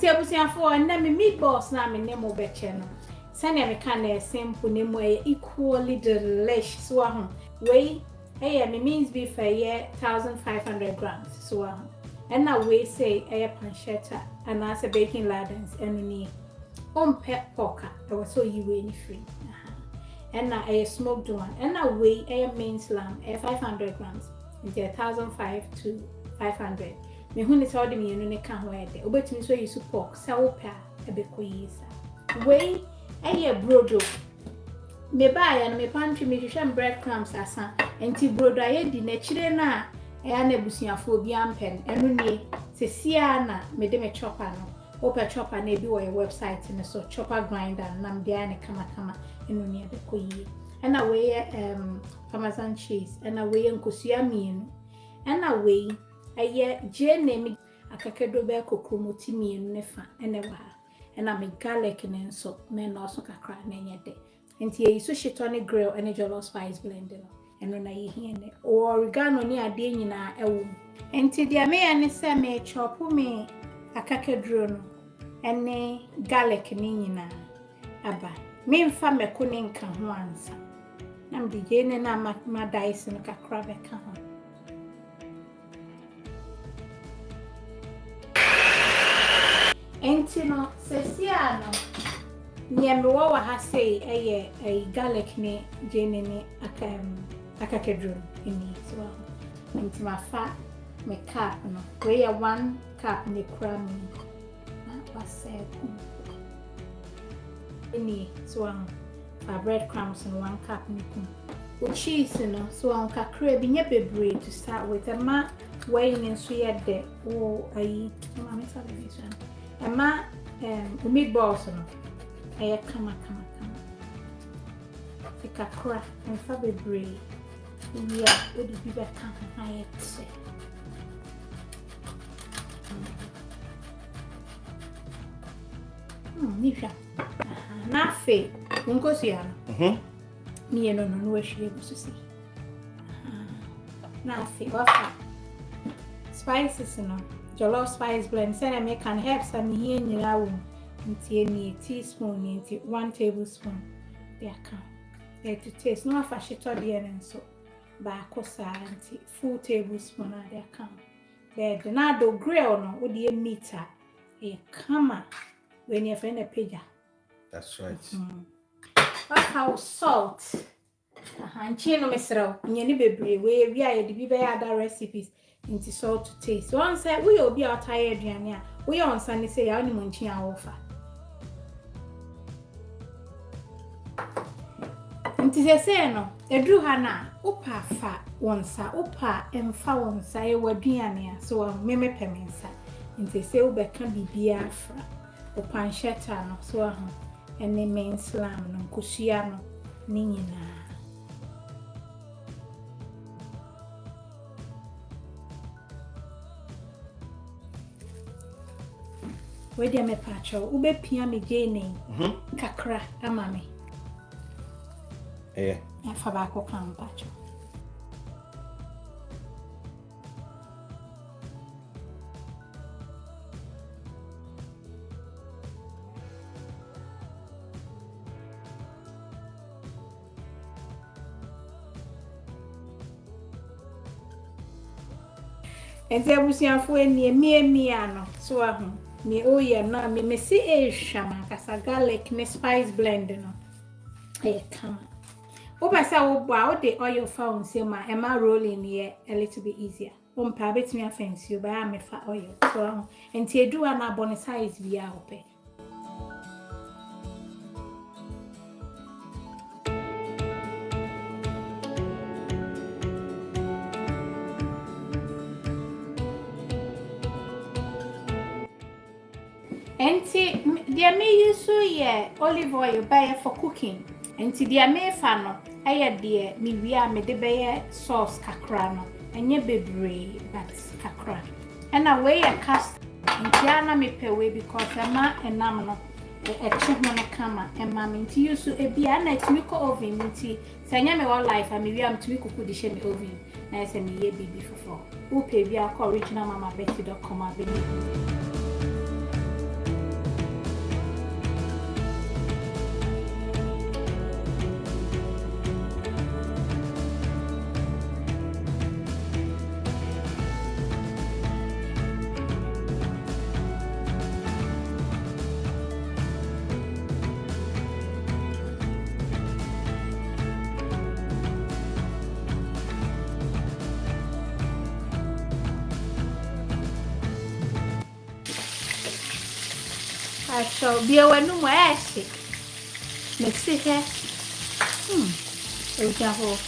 Enti abusiafo na me meatballs na me nemo beche no. Sane me can simple nemo equally delicious so ahun. We me means beef 1500 grams so ahun. And now we say pancetta and as a baking ladens and ni pet pork so you any free. And now smoked one. And now we minced lamb 500 grams. It's 1500 to 500. Me hu ni saw dem yenu ne ka ho ede obetumi so yisu pork sa wo pa ebekoyisa we brodo me ba ya no me pantry me hwehwe breadcrumbs asa enti brodo ayedi na chire na ya na ebusuafo obi ampen enu nie sesia na me de me chopper no open chopper na ebi wo website ne so chopper grinder na me dia ne kama enu nie ebekoyi na we parmesan cheese na we nkosua mienu na we je name akakedo be kokromoti mienu ne fa enewa na me garlic ne nso me no so kakra na nyede enti Ejisu shito ne grill ene Jollof spice blend no eno na ye hie ne oregano ne ade nyina ewo enti dia me ya ne se me chopu me akakedro no ene garlic ne nyina aba me mfa meko ne nka ho ansa na me je ne na ma dice no kakra be ka ho enti no sesiano nyembe wa ha say garlic ne jene ne akakedro ini so enti mafa me cup no we 1 cup ne kram na wase ini so breadcrumbs in 1 cup ne kum cheese no so kakra bi nye bebre to start with ma WEYONE so yede o ayi mama salvation Emma meatballs no kama take a crack and fabric yeah would be better I say nisha na fe unko siya ni no we hwe bususi na fe wafa spices no Jollof spice blend say I make an herbs and here nyina wo ntie ni teaspoon ntie 1 tablespoon they account there to taste no afa shito de en so ba ko sa ntie full tablespoon na they account there na do grill no wo de meat kama when you find a pija that's right how salt ntie no mesraw nyani bebre we aye de bi be other recipes into salt to taste. One said we will be our tired aduane we on Sunday say ya ni monchi awofa. Nti say no edru ha na opa fa wonsa opa emfa wonsa e waduane so meme pemensa. Nti say we be kan bibia afra. O pancetta no so ho ene minced lamb no nkosua no ni nyina. We dey me pacho ube pia me gene kakra amame fa ba ko kan pacho ente abusiafo eni emi ano so ahun me na me see shama kasa garlic ne spice blend no kama oba say wo bua o de oil found say ma ema rolling here a little bit easier pa betimi afensi ba me fa oil so enti edu na bone size bi a ope enti dia me use olive oil buy for cooking enti dia me fa no de me wia me de buy sauce kakra no enye bebre but kakra and away a cast enti ana me pewe because ama enam no eche ho ne kama ema me enti use bia na timi ko oven enti sanya me all life am wia am timi kuku di she me oven na se me ye bibi fofo wo pe bia ko original mama betty.com abeni So be a one more ass. Let's see here. We can hold.